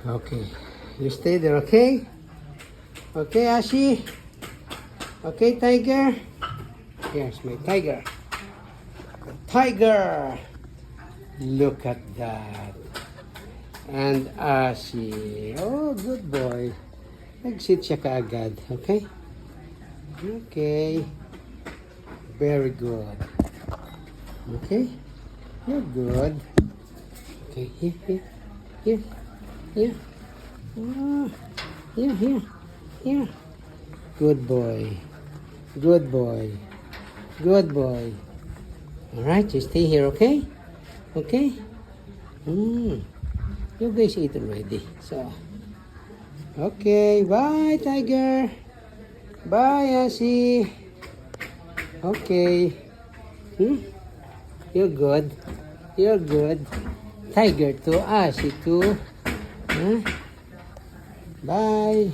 Okay. You stay there, okay? Okay, Ashi? Okay, tiger? Here's my tiger. Tiger! Look at that. And Ashi. Oh, good boy. Nag-sit siya kaagad, okay? Okay. Very good. Okay? You're good. Okay, here. Here. Ah, here. Good boy. Good boy. Good boy. Alright, you stay here, okay? Okay? You guys eat already. So, okay. Bye, tiger. Bye, Ashi. Okay. You're good. You're good. Tiger too. Ashi too. Bye.